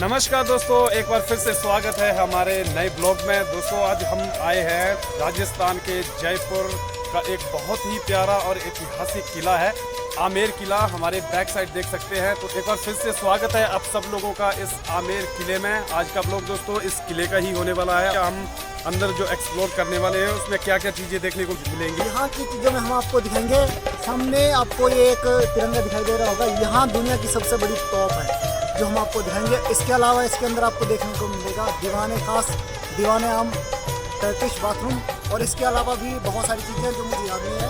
नमस्कार दोस्तों, एक बार फिर से स्वागत है हमारे नए ब्लॉग में। दोस्तों आज हम आए हैं राजस्थान के जयपुर का एक बहुत ही प्यारा और ऐतिहासिक किला है, आमेर किला। हमारे बैक साइड देख सकते हैं। तो एक बार फिर से स्वागत है आप सब लोगों का इस आमेर किले में। आज का ब्लॉग दोस्तों इस किले का ही होने वाला है। हम अंदर जो एक्सप्लोर करने वाले हैं उसमें क्या क्या चीज़ें देखने को मिलेंगी, यहाँ की चीज़ों में हम आपको दिखाएंगे। सामने आपको ये एक तिरंगा दिखाई दे रहा होगा, यहाँ दुनिया की सबसे बड़ी तोप है जो हम आपको दिखाएंगे। इसके अलावा इसके अंदर आपको देखने को मिलेगा दीवाने खास, दीवाने आम, टर्किश बाथरूम और इसके अलावा भी बहुत सारी चीज़ें जो मुझे याद नहीं है।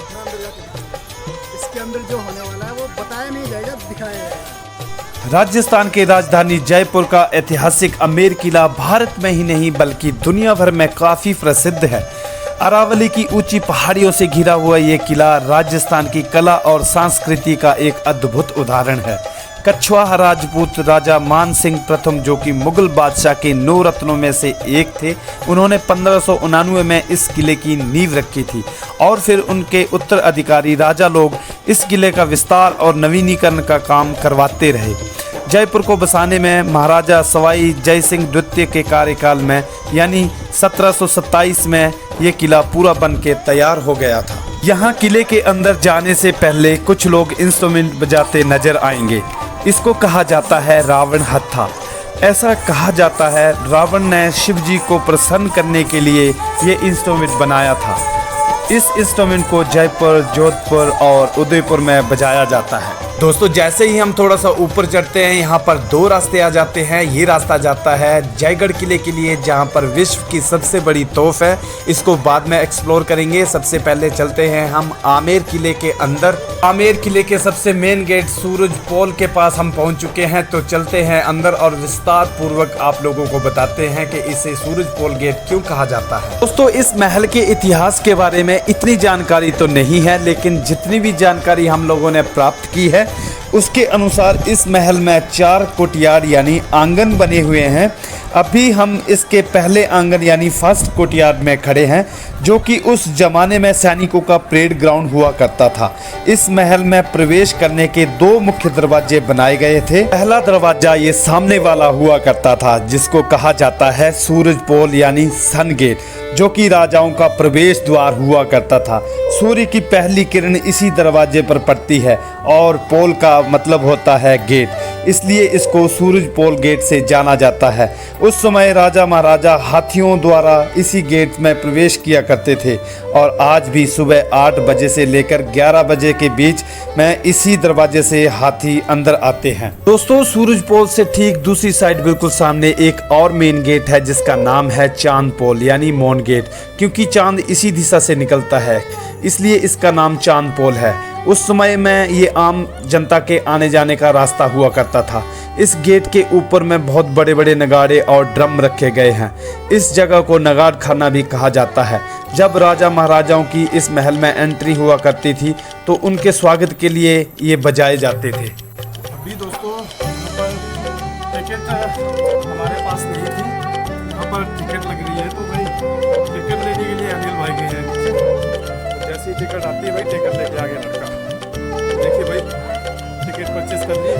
मैं अंदर जाके इसके अंदर जो होने वाला है वो बताया नहीं जाएगा, दिखाया जाएगा। राजस्थान के राजधानी जयपुर का ऐतिहासिक आमेर किला भारत में ही नहीं बल्कि दुनिया भर में काफी प्रसिद्ध है। अरावली की ऊंची पहाड़ियों से घिरा हुआ ये किला राजस्थान की कला और संस्कृति का एक अद्भुत उदाहरण है। कछवाहा राजपूत राजा मान सिंह प्रथम, जो कि मुगल बादशाह के 9 रत्नों में से एक थे, उन्होंने 1599 में इस किले की नींव रखी थी और फिर उनके उत्तराधिकारी राजा लोग इस किले का विस्तार और नवीनीकरण का काम करवाते रहे। जयपुर को बसाने में महाराजा सवाई जय सिंह द्वितीय के कार्यकाल में यानी 1727 में ये किला पूरा बन के तैयार हो गया था। यहाँ किले के अंदर जाने से पहले कुछ लोग इंस्ट्रूमेंट बजाते नजर आएंगे। इसको कहा जाता है रावण हत्था। ऐसा कहा जाता है रावण ने शिव जी को प्रसन्न करने के लिए ये इंस्ट्रूमेंट बनाया था। इस इंस्ट्रूमेंट को जयपुर, जोधपुर और उदयपुर में बजाया जाता है। दोस्तों जैसे ही हम थोड़ा सा ऊपर चढ़ते हैं, यहाँ पर 2 रास्ते आ जाते हैं। ये रास्ता जाता है जयगढ़ किले के लिए, जहाँ पर विश्व की सबसे बड़ी तोफ है। इसको बाद में एक्सप्लोर करेंगे। सबसे पहले चलते हैं हम आमेर किले के अंदर। आमेर किले के सबसे मेन गेट सूरज पोल के पास हम पहुँच चुके हैं। तो चलते हैं अंदर और विस्तार पूर्वक आप लोगों को बताते हैं कि इसे सूरज पोल गेट क्यों कहा जाता है। दोस्तों इस महल के इतिहास के बारे में इतनी जानकारी तो नहीं है, लेकिन जितनी भी जानकारी हम लोगों ने प्राप्त की है उसके अनुसार इस महल में 4 कोठयार यानी आंगन बने हुए हैं। अभी हम इसके पहले आंगन यानी फर्स्ट कोठयार में खड़े हैं, जो कि उस जमाने में सैनिकों का परेड ग्राउंड हुआ करता था। इस महल में प्रवेश करने के 2 मुख्य दरवाजे बनाए गए थे। पहला दरवाजा ये सामने वाला हुआ करता था, जिसको कहा जाता है सूरज पोल यानी सन गेट, जो कि राजाओं का प्रवेश द्वार हुआ करता था। सूर्य की पहली किरण इसी दरवाजे पर पड़ती है और पोल का मतलब होता है गेट, इसलिए इसको सूरज पोल गेट से जाना जाता है। उस समय राजा महाराजा हाथियों द्वारा इसी गेट में प्रवेश किया करते थे और आज भी सुबह 8 बजे से लेकर 11 बजे के बीच में इसी दरवाजे से हाथी अंदर आते हैं। दोस्तों सूरज पोल से ठीक दूसरी साइड बिल्कुल सामने एक और मेन गेट है, जिसका नाम है चांद पोल यानी मौन गेट। क्योंकि चांद इसी दिशा से निकलता है इसलिए इसका नाम चांद पोल है। उस समय में ये आम जनता के आने जाने का रास्ता हुआ करता था। इस गेट के ऊपर में बहुत बड़े बड़े नगाड़े और ड्रम रखे गए हैं। इस जगह को नगाड़ खाना भी कहा जाता है। जब राजा महाराजाओं की इस महल में एंट्री हुआ करती थी तो उनके स्वागत के लिए ये बजाए जाते थे। अभी दोस्तों यहाँ पर टिकट हमारे पास नहीं थी, यहाँ पर टिकट लग रही है। तो भाई टिकट लेने के लिए अनिल भाई गए हैं। तो जैसी टिकट आती है भाई टिकट लेके आ गया लड़का। देखिए भाई टिकट परचेस कर लिए।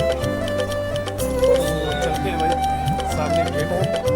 तो चलते हैं भाई, सामने गेट है।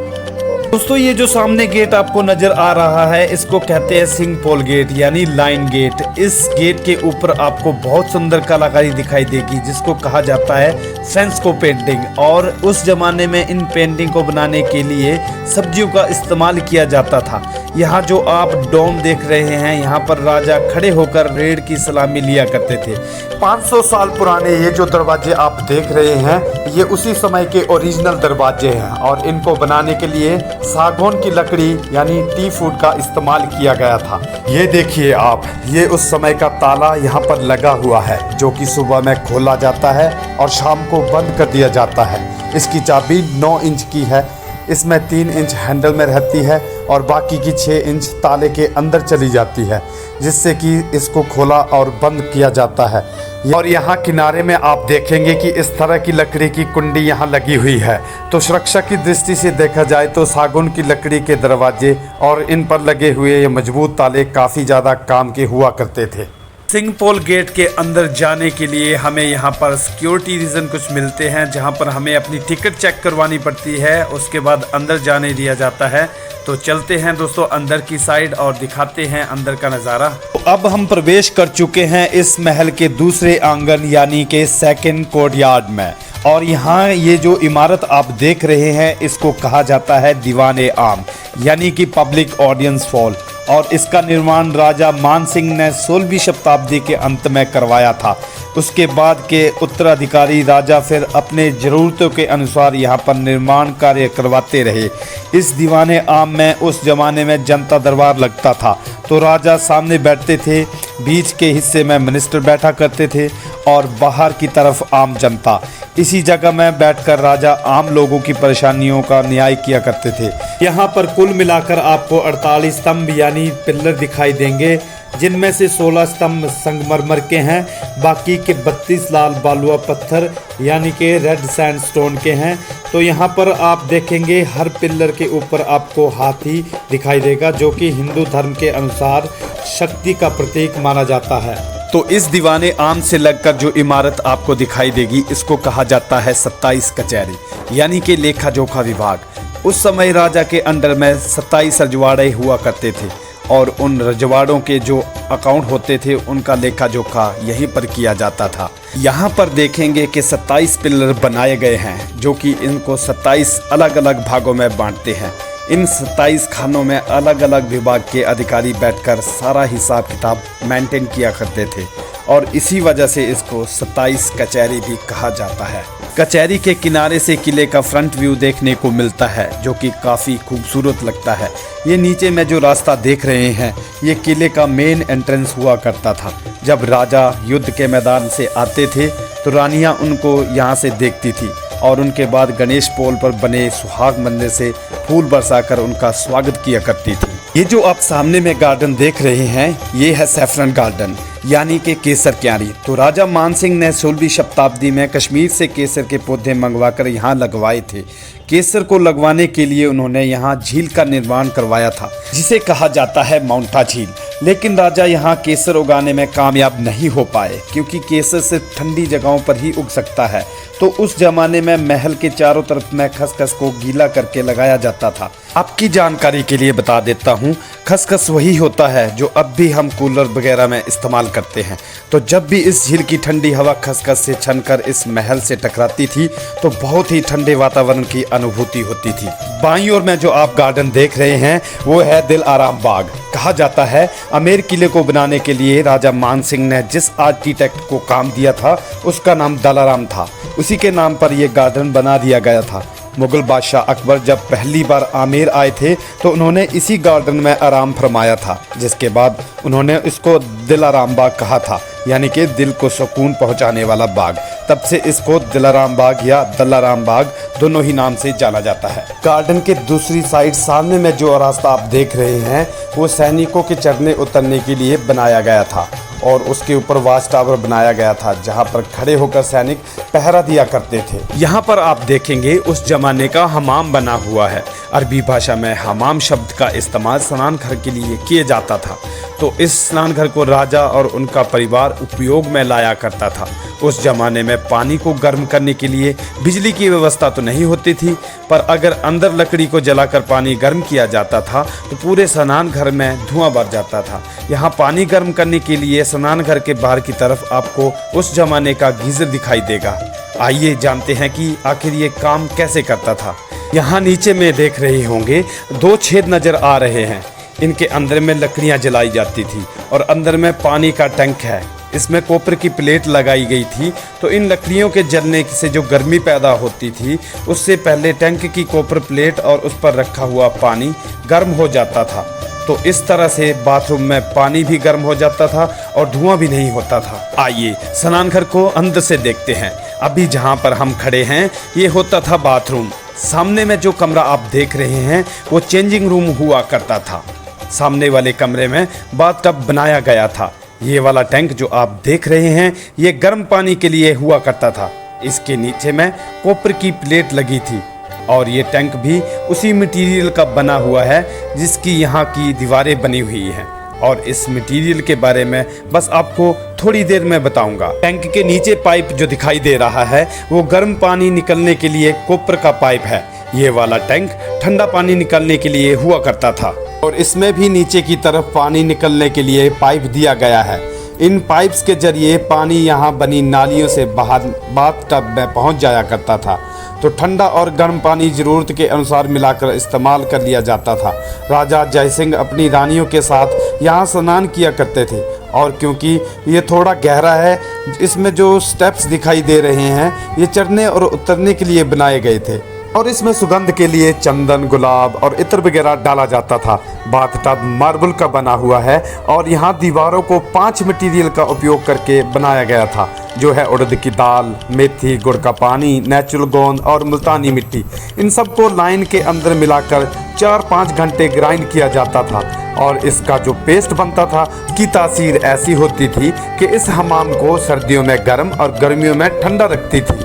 दोस्तों ये जो सामने गेट आपको नजर आ रहा है इसको कहते हैं सिंह पोल गेट यानी लाइन गेट। इस गेट के ऊपर आपको बहुत सुंदर कलाकारी दिखाई देगी, जिसको कहा जाता है फ्रेस्को पेंटिंग। और उस जमाने में इन पेंटिंग को बनाने के लिए सब्जियों का इस्तेमाल किया जाता था। यहाँ जो आप डोम देख रहे हैं, यहाँ पर राजा खड़े होकर रेड की सलामी लिया करते थे। 500 साल पुराने ये जो दरवाजे आप देख रहे हैं, ये उसी समय के ओरिजिनल दरवाजे हैं और इनको बनाने के लिए सागौन की लकड़ी यानी टी फूड का इस्तेमाल किया गया था। ये देखिए आप, ये उस समय का ताला यहाँ पर लगा हुआ है, जो कि सुबह में खोला जाता है और शाम को बंद कर दिया जाता है। इसकी चाबी 9 इंच की है। इसमें 3 इंच हैंडल में रहती है और बाकी की 6 इंच ताले के अंदर चली जाती है, जिससे कि इसको खोला और बंद किया जाता है। और यहाँ किनारे में आप देखेंगे कि इस तरह की लकड़ी की कुंडी यहाँ लगी हुई है। तो सुरक्षा की दृष्टि से देखा जाए तो सागौन की लकड़ी के दरवाजे और इन पर लगे हुए ये मजबूत ताले काफ़ी ज़्यादा काम के हुआ करते थे। सिंगपोल गेट के अंदर जाने के लिए हमें यहाँ पर सिक्योरिटी रीज़न कुछ मिलते हैं, जहाँ पर हमें अपनी टिकट चेक करवानी पड़ती है, उसके बाद अंदर जाने दिया जाता है। तो चलते हैं दोस्तों अंदर की साइड और दिखाते हैं अंदर का नज़ारा। तो अब हम प्रवेश कर चुके हैं इस महल के दूसरे आंगन यानी कि सेकंड कोर्टयार्ड में, और यहाँ ये जो इमारत आप देख रहे हैं इसको कहा जाता है दीवाने आम यानी कि पब्लिक ऑडियंस हॉल, और इसका निर्माण राजा मान सिंह ने 16वीं शताब्दी के अंत में करवाया था। उसके बाद के उत्तराधिकारी राजा फिर अपने ज़रूरतों के अनुसार यहाँ पर निर्माण कार्य करवाते रहे। इस दीवाने आम में उस ज़माने में जनता दरबार लगता था, तो राजा सामने बैठते थे, बीच के हिस्से में मिनिस्टर बैठा करते थे और बाहर की तरफ आम जनता। इसी जगह में बैठकर राजा आम लोगों की परेशानियों का न्याय किया करते थे। यहाँ पर कुल मिलाकर आपको 48 स्तंभ यानी पिलर दिखाई देंगे, जिनमें से 16 स्तंभ संगमरमर के हैं, बाकी के 32 लाल बालुआ पत्थर यानी कि रेड सैंडस्टोन के हैं। तो यहाँ पर आप देखेंगे हर पिलर के ऊपर आपको हाथी दिखाई देगा, जो कि हिंदू धर्म के अनुसार शक्ति का प्रतीक माना जाता है। तो इस दीवाने आम से लगकर जो इमारत आपको दिखाई देगी इसको कहा जाता है 27 कचहरी यानी कि लेखा जोखा विभाग। उस समय राजा के अंडर में 27 रजवाड़े हुआ करते थे, और उन रजवाड़ों के जो अकाउंट होते थे उनका लेखा जोखा यहीं पर किया जाता था। यहाँ पर देखेंगे कि 27 पिलर बनाए गए हैं, जो कि इनको 27 अलग अलग भागों में बांटते हैं। इन 27 खानों में अलग अलग विभाग के अधिकारी बैठकर सारा हिसाब किताब मेंटेन किया करते थे, और इसी वजह से इसको 27 कचहरी भी कहा जाता है। कचहरी के किनारे से किले का फ्रंट व्यू देखने को मिलता है, जो कि काफ़ी खूबसूरत लगता है। ये नीचे में जो रास्ता देख रहे हैं ये किले का मेन एंट्रेंस हुआ करता था। जब राजा युद्ध के मैदान से आते थे तो रानियां उनको यहाँ से देखती थी, और उनके बाद गणेश पोल पर बने सुहाग मंदिर से फूल बरसाकर उनका स्वागत किया करती थी। ये जो आप सामने में गार्डन देख रहे हैं ये है सैफरन गार्डन यानी कि केसर क्यारी। तो राजा मान सिंह ने 16वीं शताब्दी में कश्मीर से केसर के पौधे मंगवाकर यहाँ लगवाए थे। केसर को लगवाने के लिए उन्होंने यहाँ झील का निर्माण करवाया था, जिसे कहा जाता है माउंटा झील। लेकिन राजा यहाँ केसर उगाने में कामयाब नहीं हो पाए, क्योंकि केसर सिर्फ ठंडी जगहों पर ही उग सकता है। तो उस जमाने में महल के चारों तरफ में खसखस को गीला करके लगाया जाता था। आपकी जानकारी के लिए बता देता हूँ, खसखस वही होता है जो अब भी हम कूलर वगैरह में इस्तेमाल करते हैं। तो जब भी इस झील की ठंडी हवा खसखस से छनकर इस महल से टकराती थी तो बहुत ही ठंडे वातावरण की अनुभूति होती थी। बाईं ओर में जो आप गार्डन देख रहे हैं वो है दिल आराम बाग। कहा जाता है आमेर किले को बनाने के लिए राजा मान सिंह ने जिस आर्किटेक्ट को काम दिया था उसका नाम दलाराम था, उसी के नाम पर यह गार्डन बना दिया गया था। मुगल बादशाह अकबर जब पहली बार आमेर आए थे तो उन्होंने इसी गार्डन में आराम फरमाया था, जिसके बाद उन्होंने इसको दिलाराम बाग कहा था, यानी कि दिल को सुकून पहुंचाने वाला बाग। तब से इसको दिलाराम बाग या दलाराम बाग दोनों ही नाम से जाना जाता है। गार्डन के दूसरी साइड सामने में जो रास्ता आप देख रहे हैं वो सैनिकों के चढ़ने उतरने के लिए बनाया गया था, और उसके ऊपर वाच टावर बनाया गया था जहां पर खड़े होकर सैनिक पहरा दिया करते थे। यहाँ पर आप देखेंगे उस जमाने का हमाम बना हुआ है। अरबी भाषा में हमाम शब्द का इस्तेमाल स्नान घर के लिए किया जाता था। तो इस स्नान घर को राजा और उनका परिवार उपयोग में लाया करता था। उस जमाने में पानी को गर्म करने के लिए बिजली की व्यवस्था तो नहीं होती थी, पर अगर अंदर लकड़ी को जलाकर पानी गर्म किया जाता था तो पूरे स्नान घर में धुआं भर जाता था। यहाँ पानी गर्म करने के लिए स्नान घर के बाहर की तरफ आपको उस जमाने का गीजर दिखाई देगा। आइए जानते हैं कि आखिर ये काम कैसे करता था। यहाँ नीचे में देख रहे होंगे 2 छेद नजर आ रहे हैं। इनके अंदर में लकड़ियाँ जलाई जाती थी और अंदर में पानी का टैंक है। इसमें कॉपर की प्लेट लगाई गई थी। तो इन लकड़ियों के जलने से जो गर्मी पैदा होती थी उससे पहले टैंक की कॉपर प्लेट और उस पर रखा हुआ पानी गर्म हो जाता था। तो इस तरह से बाथरूम में पानी भी गर्म हो जाता था और धुआं भी नहीं होता था। आइए स्नान घर को अंदर से देखते हैं। अभी जहाँ पर हम खड़े हैं ये होता था बाथरूम। सामने में जो कमरा आप देख रहे हैं वो चेंजिंग रूम हुआ करता था। सामने वाले कमरे में बाथटब बनाया गया था। ये वाला टैंक जो आप देख रहे हैं ये गर्म पानी के लिए हुआ करता था। इसके नीचे में कॉपर की प्लेट लगी थी और ये टैंक भी उसी मटेरियल का बना हुआ है जिसकी यहाँ की दीवारें बनी हुई हैं। और इस मटेरियल के बारे में बस आपको थोड़ी देर में बताऊंगा। टैंक के नीचे पाइप जो दिखाई दे रहा है वो गर्म पानी निकलने के लिए कॉपर का पाइप है। ये वाला टैंक ठंडा पानी निकलने के लिए हुआ करता था और इसमें भी नीचे की तरफ पानी निकलने के लिए पाइप दिया गया है। इन पाइप्स के जरिए पानी यहाँ बनी नालियों से बाहर बाथटब में पहुँच जाया करता था। तो ठंडा और गर्म पानी ज़रूरत के अनुसार मिलाकर इस्तेमाल कर लिया जाता था। राजा जयसिंह अपनी रानियों के साथ यहाँ स्नान किया करते थे और क्योंकि ये थोड़ा गहरा है, इसमें जो स्टेप्स दिखाई दे रहे हैं ये चढ़ने और उतरने के लिए बनाए गए थे और इसमें सुगंध के लिए चंदन, गुलाब और इत्र वगैरह डाला जाता था। बाथटब मार्बल का बना हुआ है और यहाँ दीवारों को 5 मटेरियल का उपयोग करके बनाया गया था, जो है उड़द की दाल, मेथी, गुड़ का पानी, नेचुरल गोंद और मुल्तानी मिट्टी। इन सब को लाइन के अंदर मिलाकर 4-5 घंटे ग्राइंड किया जाता था और इसका जो पेस्ट बनता था की तासीर ऐसी होती थी कि इस हमाम को सर्दियों में गर्म और गर्मियों में ठंडा रखती थी।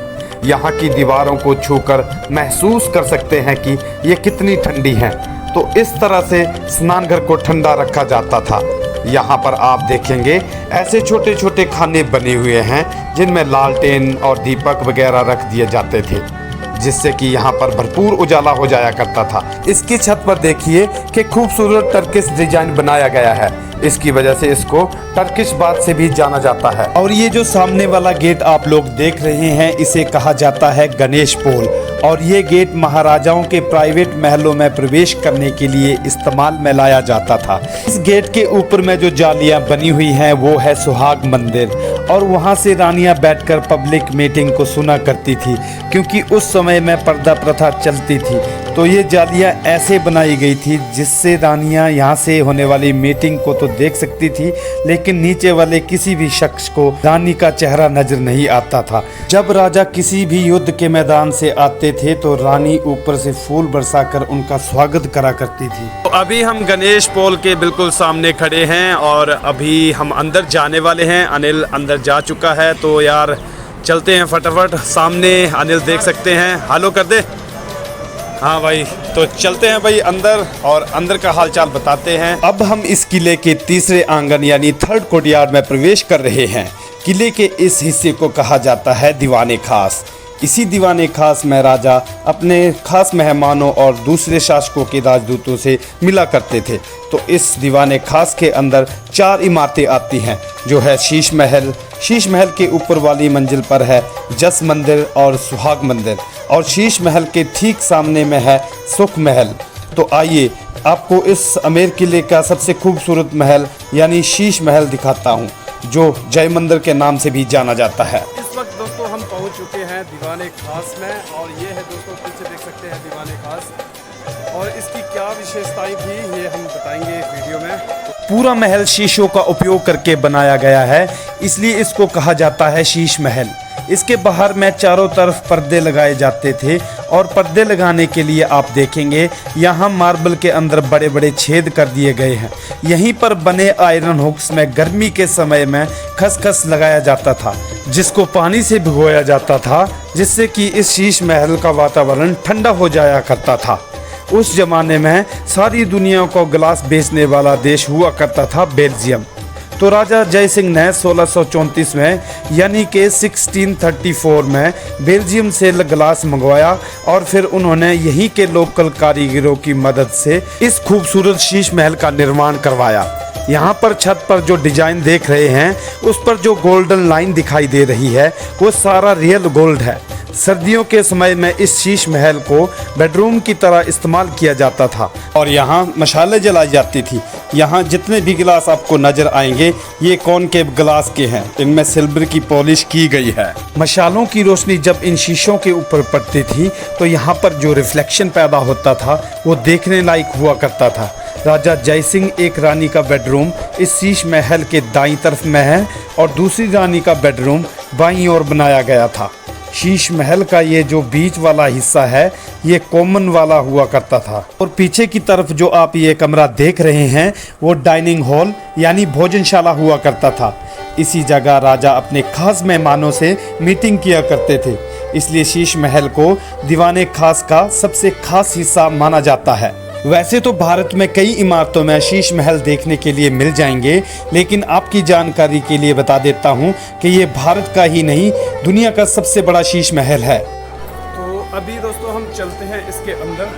यहाँ की दीवारों को छूकर महसूस कर सकते हैं कि ये कितनी ठंडी हैं। तो इस तरह से स्नानघर को ठंडा रखा जाता था। यहाँ पर आप देखेंगे ऐसे छोटे छोटे खाने बने हुए हैं जिनमें लालटेन और दीपक वगैरह रख दिए जाते थे, जिससे कि यहाँ पर भरपूर उजाला हो जाया करता था। इसकी छत पर देखिए कि खूबसूरत टर्किश डिजाइन बनाया गया है। इसकी वजह से इसको टर्किश बाथ से भी जाना जाता है। और ये जो सामने वाला गेट आप लोग देख रहे हैं इसे कहा जाता है गणेश पोल और ये गेट महाराजाओं के प्राइवेट महलों में प्रवेश करने के लिए इस्तेमाल में लाया जाता था। इस गेट के ऊपर में जो जालियां बनी हुई हैं वो है सुहाग मंदिर और वहां से रानियां बैठकर पब्लिक मीटिंग को सुना करती थी, क्योंकि उस समय में पर्दा प्रथा चलती थी। तो ये जालियां ऐसे बनाई गई थी जिससे रानियां यहाँ से होने वाली मीटिंग को तो देख सकती थी, लेकिन नीचे वाले किसी भी शख्स को रानी का चेहरा नजर नहीं आता था। जब राजा किसी भी युद्ध के मैदान से आते थे तो रानी ऊपर से फूल बरसाकर उनका स्वागत करा करती थी। तो अभी हम गणेश पोल के बिल्कुल सामने खड़े हैं और अभी हम अंदर जाने वाले हैं। अनिल अंदर जा चुका है तो यार चलते हैं फटाफट। सामने अनिल देख सकते हैं, हेलो कर दे। हाँ भाई, तो चलते हैं भाई अंदर और अंदर का हालचाल बताते हैं। अब हम इस किले के तीसरे आंगन यानी थर्ड कोर्टयार्ड में प्रवेश कर रहे हैं। किले के इस हिस्से को कहा जाता है दीवाने खास। इसी दीवाने खास में राजा अपने खास मेहमानों और दूसरे शासकों के राजदूतों से मिला करते थे। तो इस दीवाने खास के अंदर 4 इमारतें आती हैं, जो है शीश महल। शीश महल के ऊपर वाली मंजिल पर है जस मंदिर और सुहाग मंदिर और शीश महल के ठीक सामने में है सुख महल। तो आइए आपको इस आमेर किले का सबसे खूबसूरत महल यानी शीश महल दिखाता हूँ, जो जय मंदिर के नाम से भी जाना जाता है। इस वक्त दोस्तों हम पहुंच चुके हैं दीवाने खास में और ये है दोस्तों पीछे देख सकते हैं दीवाने खास और इसकी क्या विशेषताएं थी ये हम बताएंगे वीडियो में। पूरा महल शीशों का उपयोग करके बनाया गया है, इसलिए इसको कहा जाता है शीश महल। इसके बाहर में चारों तरफ पर्दे लगाए जाते थे और पर्दे लगाने के लिए आप देखेंगे यहाँ मार्बल के अंदर बड़े बड़े छेद कर दिए गए हैं। यहीं पर बने आयरन हुक्स में गर्मी के समय में खसखस लगाया जाता था, जिसको पानी से भिगोया जाता था, जिससे कि इस शीश महल का वातावरण ठंडा हो जाया करता था। उस जमाने में सारी दुनिया को ग्लास बेचने वाला देश हुआ करता था बेल्जियम। तो राजा जय सिंह ने 1634 में यानी कि 1634 में बेल्जियम से ग्लास मंगवाया और फिर उन्होंने यहीं के लोकल कारीगरों की मदद से इस खूबसूरत शीश महल का निर्माण करवाया। यहाँ पर छत पर जो डिजाइन देख रहे हैं उस पर जो गोल्डन लाइन दिखाई दे रही है वो सारा रियल गोल्ड है। सर्दियों के समय में इस शीश महल को बेडरूम की तरह इस्तेमाल किया जाता था और यहाँ मशालें जलाई जाती थी। यहाँ जितने भी गिलास आपको नजर आएंगे ये कॉनकेव ग्लास के हैं, इनमें सिल्वर की पॉलिश की गई है। मशालों की रोशनी जब इन शीशों के ऊपर पड़ती थी तो यहाँ पर जो रिफ्लेक्शन पैदा होता था वो देखने लायक हुआ करता था। राजा जय सिंह एक रानी का बेडरूम इस शीश महल के दाईं तरफ में है और दूसरी रानी का बेडरूम बाईं ओर बनाया गया था। शीश महल का ये जो बीच वाला हिस्सा है ये कॉमन वाला हुआ करता था और पीछे की तरफ जो आप ये कमरा देख रहे हैं वो डाइनिंग हॉल यानी भोजनशाला हुआ करता था। इसी जगह राजा अपने खास मेहमानों से मीटिंग किया करते थे, इसलिए शीश महल को दीवाने खास का सबसे खास हिस्सा माना जाता है। वैसे तो भारत में कई इमारतों में शीश महल देखने के लिए मिल जाएंगे, लेकिन आपकी जानकारी के लिए बता देता हूं कि ये भारत का ही नहीं दुनिया का सबसे बड़ा शीश महल है। तो अभी दोस्तों हम चलते हैं इसके अंदर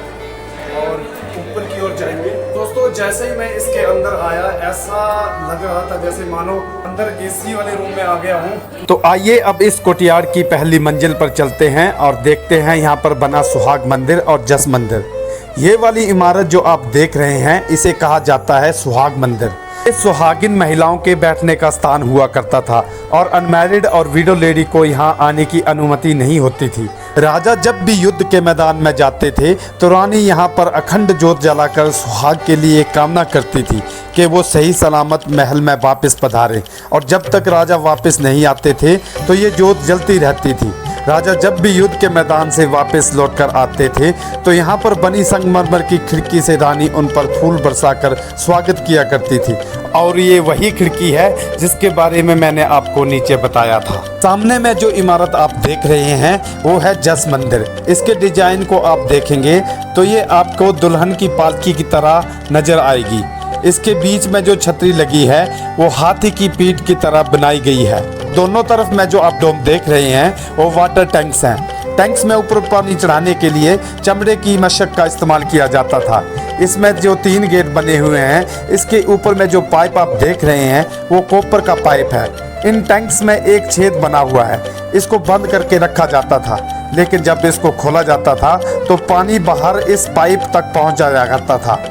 और ऊपर की ओर जाएंगे। दोस्तों जैसे ही मैं इसके अंदर आया ऐसा लग रहा था जैसे मानो अंदर एसी वाले रूम में आ गया हूँ। तो आइए अब इस कोठियार की पहली मंजिल पर चलते हैं और देखते हैं यहाँ पर बना सुहाग मंदिर और जस मंदिर। ये वाली इमारत जो आप देख रहे हैं इसे कहा जाता है सुहाग मंदिर। ये सुहागिन महिलाओं के बैठने का स्थान हुआ करता था और अनमैरिड और विडो लेडी को यहाँ आने की अनुमति नहीं होती थी। राजा जब भी युद्ध के मैदान में जाते थे तो रानी यहाँ पर अखंड जोत जलाकर सुहाग के लिए कामना करती थी कि वो सही सलामत महल में वापस पधारें, और जब तक राजा वापस नहीं आते थे तो ये जोत जलती रहती थी। राजा जब भी युद्ध के मैदान से वापस लौटकर आते थे तो यहाँ पर बनी संगमरमर की खिड़की से रानी उन पर फूल बरसाकर स्वागत किया करती थी, और ये वही खिड़की है जिसके बारे में मैंने आपको नीचे बताया था। सामने में जो इमारत आप देख रहे हैं वो है जस मंदिर। इसके डिजाइन को आप देखेंगे तो ये आपको दुल्हन की पालकी की तरह नजर आएगी। इसके बीच में जो छतरी लगी है वो हाथी की पीठ की तरह बनाई गई है। दोनों तरफ में जो आप डोम देख रहे हैं वो वाटर टैंक्स हैं। टैंक्स में ऊपर पानी चढ़ाने के लिए चमड़े की मशक का इस्तेमाल किया जाता था। इसमें जो 3 गेट बने हुए हैं, इसके ऊपर में जो पाइप आप देख रहे हैं वो कॉपर का पाइप है। इन टैंक्स में एक छेद बना हुआ है, इसको बंद करके रखा जाता था, लेकिन जब इसको खोला जाता था तो पानी बाहर इस पाइप तक पहुंच जाया करता था।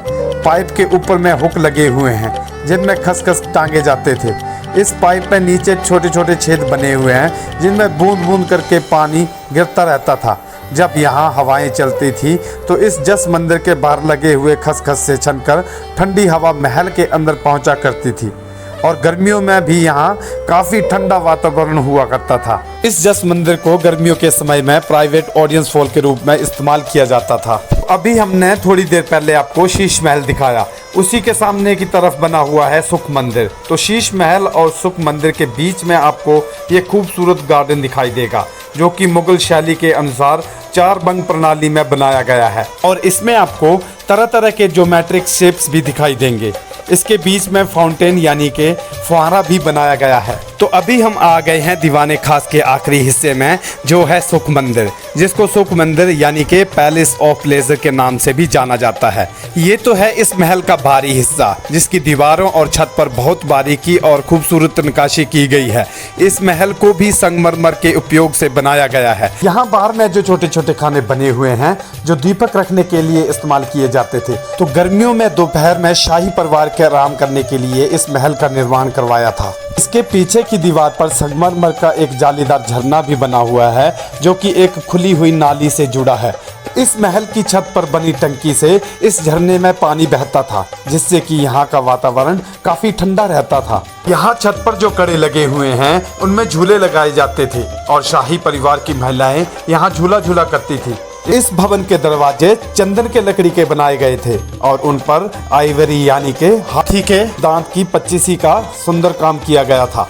पाइप के ऊपर में हुक लगे हुए हैं जिनमें खसखस टांगे जाते थे। इस पाइप में नीचे छोटे छोटे छेद बने हुए हैं जिनमें बूंद बूंद करके पानी गिरता रहता था। जब यहाँ हवाएं चलती थी तो इस जस मंदिर के बाहर लगे हुए खसखस से छनकर ठंडी हवा महल के अंदर पहुंचा करती थी, और गर्मियों में भी यहाँ काफ़ी ठंडा वातावरण हुआ करता था। इस जस मंदिर को गर्मियों के समय में प्राइवेट ऑडियंस हॉल के रूप में इस्तेमाल किया जाता था। अभी हमने थोड़ी देर पहले आपको शीश महल दिखाया, उसी के सामने की तरफ बना हुआ है सुख मंदिर। तो शीश महल और सुख मंदिर के बीच में आपको ये खूबसूरत गार्डन दिखाई देगा जो कि मुगल शैली के अनुसार 4 बंग प्रणाली में बनाया गया है, और इसमें आपको तरह तरह के ज्योमेट्रिक शेप्स भी दिखाई देंगे। इसके बीच में फाउंटेन यानी कि फुहारा भी बनाया गया है। तो अभी हम आ गए हैं दीवाने खास के आखिरी हिस्से में जो है सुख मंदिर, जिसको सुख मंदिर यानी कि पैलेस ऑफ प्लेजर के नाम से भी जाना जाता है। ये तो है इस महल का बाहरी हिस्सा जिसकी दीवारों और छत पर बहुत बारीकी और खूबसूरत नक्काशी की गई है। इस महल को भी संगमरमर के उपयोग से बनाया गया है। यहाँ बाहर में जो छोटे छोटे खाने बने हुए हैं जो दीपक रखने के लिए इस्तेमाल किए जाते थे। तो गर्मियों में दोपहर में शाही परिवार के आराम करने के लिए इस महल का निर्माण करवाया था। इसके पीछे की दीवार पर संगमरमर का एक जालीदार झरना भी बना हुआ है जो कि एक खुली हुई नाली से जुड़ा है। इस महल की छत पर बनी टंकी से इस झरने में पानी बहता था, जिससे कि यहाँ का वातावरण काफी ठंडा रहता था। यहाँ छत पर जो कड़े लगे हुए हैं उनमें झूले लगाए जाते थे और शाही परिवार की महिलाएं यहाँ झूला झूला करती थी। इस भवन के दरवाजे चंदन के लकड़ी के बनाए गए थे और उन पर आइवरी यानी के हाथी के दांत की पच्चीसी का सुंदर काम किया गया था।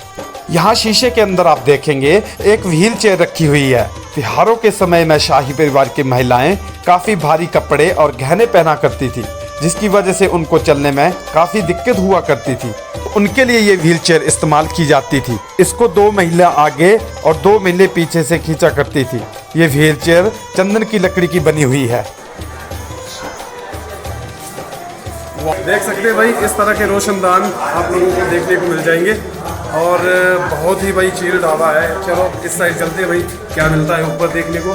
यहाँ शीशे के अंदर आप देखेंगे एक व्हील चेयर रखी हुई है। त्योहारों के समय में शाही परिवार की महिलाएं काफी भारी कपड़े और गहने पहना करती थी, जिसकी वजह से उनको चलने में काफी दिक्कत हुआ करती थी। उनके लिए ये व्हील चेयर इस्तेमाल की जाती थी। इसको 2 महिला आगे और 2 महिला पीछे से खींचा करती थी। ये व्हील चेयर चंदन की लकड़ी की बनी हुई है। देख सकते हैं भाई इस तरह के रोशनदान आप लोगों को देखने को मिल जाएंगे और बहुत ही भाई चील ढाबा है। चलो इस साइड चलते हैं भाई, क्या मिलता है ऊपर देखने को।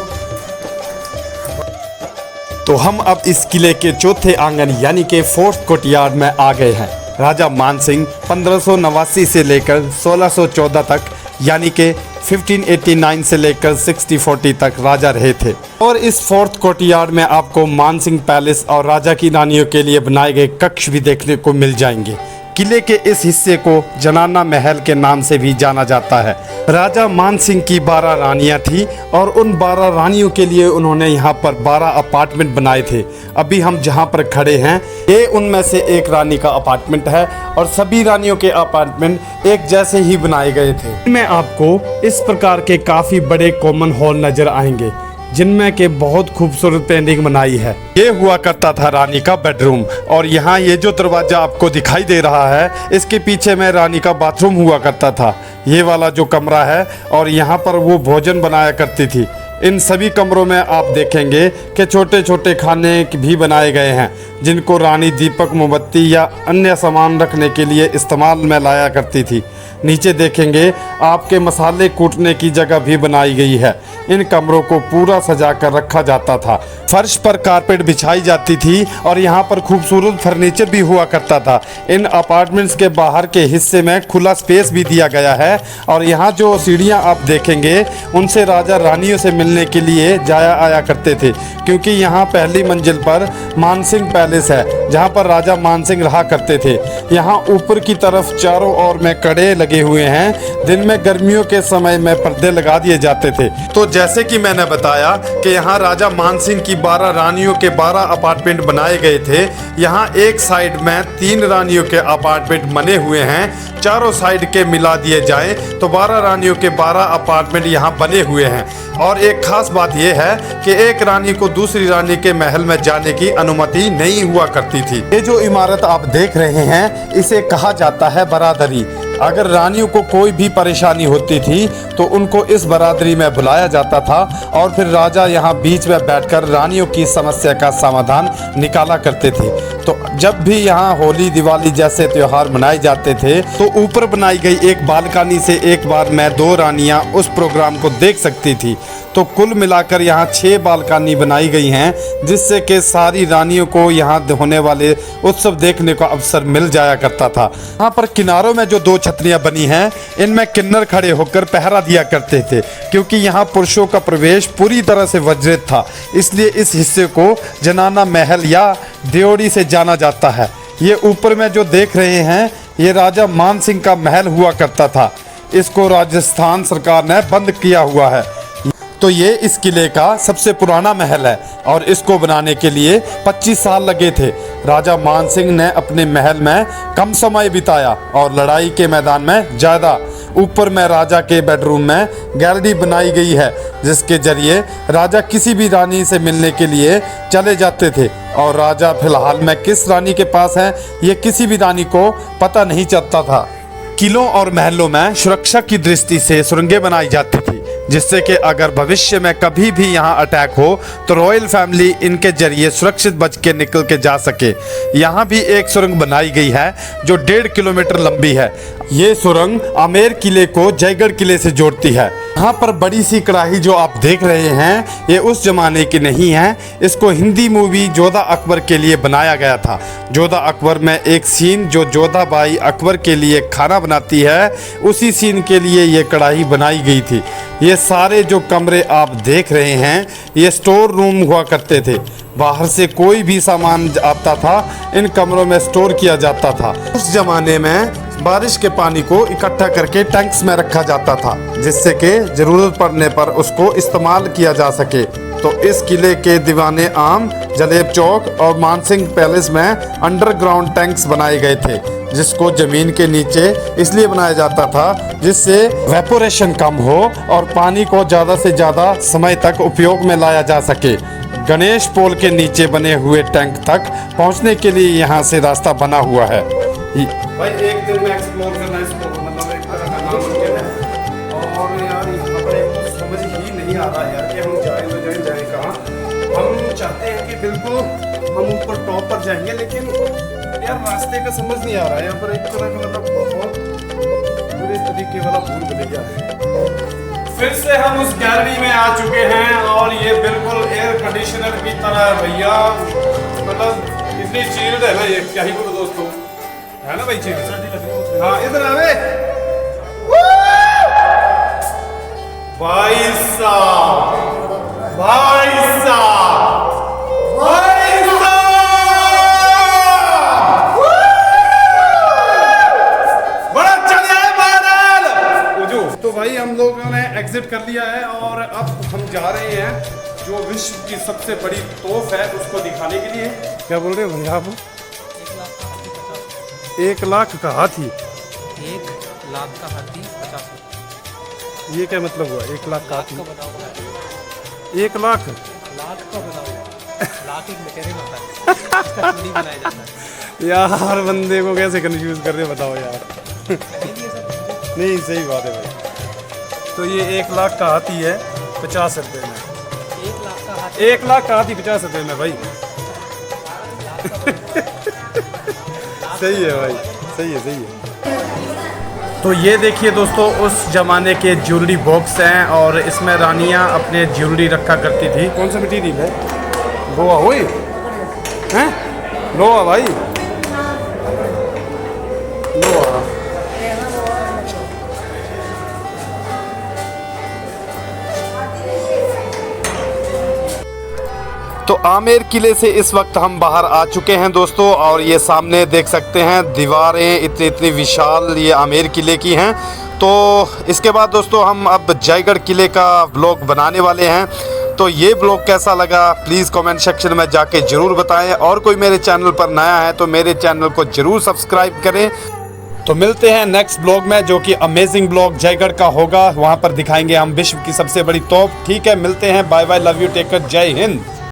तो हम अब इस किले के चौथे आंगन यानी के फोर्थ कोर्टयार्ड में आ गए हैं। राजा मानसिंह 1589 से लेकर 1614 तक यानी के 1589 से लेकर 1640 तक राजा रहे थे। और इस फोर्थ कोर्टयार्ड में आपको मानसिंह पैलेस और राजा की रानियों के लिए बनाए गए कक्ष भी देखने को मिल जाएंगे। किले के इस हिस्से को जनाना महल के नाम से भी जाना जाता है। राजा मानसिंह की 12 रानियां थी और उन 12 रानियों के लिए उन्होंने यहाँ पर 12 अपार्टमेंट बनाए थे। अभी हम जहाँ पर खड़े हैं ये उनमें से एक रानी का अपार्टमेंट है और सभी रानियों के अपार्टमेंट एक जैसे ही बनाए गए थे। इनमें आपको इस प्रकार के काफ़ी बड़े कॉमन हॉल नज़र आएंगे। जिनमें के बहुत खूबसूरत पेंटिंग बनाई है। ये हुआ करता था रानी का बेडरूम, और यहाँ ये जो दरवाजा आपको दिखाई दे रहा है, इसके पीछे में रानी का बाथरूम हुआ करता था। ये वाला जो कमरा है, और यहाँ पर वो भोजन बनाया करती थी। इन सभी कमरों में आप देखेंगे कि छोटे छोटे खाने भी बनाए गए हैं, जिनको रानी दीपक मोमबत्ती या अन्य सामान रखने के लिए इस्तेमाल में लाया करती थी। नीचे देखेंगे आपके मसाले कूटने की जगह भी बनाई गई है। इन कमरों को पूरा सजा कर रखा जाता था। फर्श पर कारपेट बिछाई जाती थी और यहाँ पर खूबसूरत फर्नीचर भी हुआ करता था। इन अपार्टमेंट्स के बाहर के हिस्से में खुला स्पेस भी दिया गया है, और यहाँ जो सीढ़ियाँ आप देखेंगे उनसे राजा रानियों से मिलने के लिए जाया आया करते थे, क्योंकि यहाँ पहली मंजिल पर मानसिंह पैलेस है, जहाँ पर राजा मानसिंह रहा करते थे। यहाँ ऊपर की तरफ चारों ओर में कड़े लगे हुए हैं। दिन में गर्मियों के समय में पर्दे लगा दिए जाते थे। तो जैसे कि मैंने बताया कि यहाँ राजा मानसिंह की 12 रानियों के 12 अपार्टमेंट बनाए गए थे। यहाँ एक साइड में 3 रानियों के अपार्टमेंट बने हुए हैं। चारों साइड के मिला दिए जाएं तो 12 रानियों के 12 अपार्टमेंट यहाँ बने हुए हैं। और एक खास बात यह है कि एक रानी को दूसरी रानी के महल में जाने की अनुमति नहीं हुआ करती थी। ये जो इमारत आप देख रहे हैं, इसे कहा जाता है बरादरी। अगर रानियों को कोई भी परेशानी होती थी तो उनको इस बरादरी में बुलाया जाता था, और फिर राजा यहाँ बीच में बैठकर रानियों की समस्या का समाधान निकाला करते थे। तो जब भी यहाँ होली दिवाली जैसे त्योहार मनाए जाते थे, तो ऊपर बनाई गई एक बालकनी से एक बार में 2 रानियाँ उस प्रोग्राम को देख सकती थी। तो कुल मिलाकर यहाँ 6 बालकनी बनाई गई हैं, जिससे कि सारी रानियों को यहाँ होने वाले उत्सव देखने का अवसर मिल जाया करता था। यहाँ पर किनारों में जो 2 छतरियाँ बनी हैं, इनमें किन्नर खड़े होकर पहरा दिया करते थे, क्योंकि यहाँ पुरुषों का प्रवेश पूरी तरह से वर्जित था। इसलिए इस हिस्से को जनाना महल या ड्योढ़ी से जाना जाता है। ये ऊपर में जो देख रहे हैं, ये राजा मानसिंह का महल हुआ करता था। इसको राजस्थान सरकार ने बंद किया हुआ है। तो ये इस किले का सबसे पुराना महल है, और इसको बनाने के लिए 25 साल लगे थे। राजा मानसिंह ने अपने महल में कम समय बिताया और लड़ाई के मैदान में ज़्यादा। ऊपर में राजा के बेडरूम में गैलरी बनाई गई है, जिसके जरिए राजा किसी भी रानी से मिलने के लिए चले जाते थे, और राजा फिलहाल में किस रानी के पास है ये किसी भी रानी को पता नहीं चलता था। किलों और महलों में सुरक्षा की दृष्टि से सुरंगें बनाई जाती थी, जिससे कि अगर भविष्य में कभी भी यहाँ अटैक हो तो रॉयल फैमिली इनके जरिए सुरक्षित बच के निकल के जा सके। यहाँ भी एक सुरंग बनाई गई है जो 1.5 किलोमीटर लंबी है। ये सुरंग आमेर किले को जयगढ़ किले से जोड़ती है। यहाँ पर बड़ी सी कढ़ाई जो आप देख रहे हैं, ये उस जमाने की नहीं है। इसको हिंदी मूवी जोधा अकबर के लिए बनाया गया था। जोधा अकबर में एक सीन जो जोधा बाई अकबर के लिए खाना बनाती है, उसी सीन के लिए ये कढ़ाई बनाई गई थी। ये सारे जो कमरे आप देख रहे हैं, ये स्टोर रूम हुआ करते थे। बाहर से कोई भी सामान आता था, इन कमरों में स्टोर किया जाता था। उस जमाने में बारिश के पानी को इकट्ठा करके टैंक्स में रखा जाता था, जिससे कि ज़रूरत पड़ने पर उसको इस्तेमाल किया जा सके। तो इस किले के दीवाने आम, जलेब चौक और मानसिंह पैलेस में अंडरग्राउंड टैंक्स बनाए गए थे, जिसको ज़मीन के नीचे इसलिए बनाया जाता था जिससे वेपोरेशन कम हो और पानी को ज़्यादा से ज़्यादा समय तक उपयोग में लाया जा सके। गणेश पोल के नीचे बने हुए टैंक तक पहुंचने के लिए यहाँ से रास्ता बना हुआ है। भाई एक दिन में एक्सप्लोर करना इसको मतलब एक तरह का नाम मुमकिन है। और यार यहाँ पर एक समझ ही नहीं आ रहा यार कि हम जाएं तो जाएं कहाँ। हम चाहते हैं कि बिल्कुल हम ऊपर टॉप पर जाएंगे, लेकिन यार रास्ते का समझ नहीं आ रहा है। यहाँ पर एक तरह का मतलब बहुत बुरे तरीके वाला भूल भुलैया है। फिर से हम उस गैलरी में आ चुके हैं, और ये बिल्कुल एयर कंडीशनर की तरह है भैया। मतलब इतनी चील्ड है ना, ये क्या ही बोलो दोस्तों, है ना भाई चील्ड। हाँ इधर आवे भाई साहब, भाई साहब, भाई साहब, बड़ा चल है बादल। तो भाई हम लोगों ने एग्जिट कर लिया है, और अब हम जा रहे हैं जो विश्व की सबसे बड़ी तोफ है उसको दिखाने के लिए। क्या बोल रहे हो भैया आप? 1 लाख का हाथी। 1 लाख का हाथी 50। ये क्या मतलब हुआ 1 लाख का हाथी? 1 लाख। लाख का बताओ, लाख एक मटेरियल होता है, इसका चूड़ी बनाया जाता है। यार बंदे को कैसे कंफ्यूज कर रहे हो, बताओ यार। नहीं सही बात है भाई। तो ये 1 लाख का हाथी है 50 रुपये में। 1 लाख का हाथ 1 लाख का हाथी 50 रुपये में भाई। सही है भाई, सही है, सही है। तो ये देखिए दोस्तों, उस जमाने के ज्वेलरी बॉक्स हैं और इसमें रानियां अपने ज्वेलरी रखा करती थी। कौन सा मटीरियल है? लोहा हुई हैं? लोहा भाई, लोहा। तो आमेर किले से इस वक्त हम बाहर आ चुके हैं दोस्तों, और ये सामने देख सकते हैं दीवारें इतनी इतनी विशाल ये आमेर किले की हैं। तो इसके बाद दोस्तों हम अब जयगढ़ किले का ब्लॉग बनाने वाले हैं। तो ये ब्लॉग कैसा लगा प्लीज़ कमेंट सेक्शन में जाके ज़रूर बताएं, और कोई मेरे चैनल पर नया है तो मेरे चैनल को ज़रूर सब्सक्राइब करें। तो मिलते हैं नेक्स्ट ब्लॉग में, जो कि अमेजिंग ब्लॉग जयगढ़ का होगा। वहाँ पर दिखाएंगे हम विश्व की सबसे बड़ी तोप। ठीक है, मिलते हैं, bye bye, love you, take care, जय हिंद।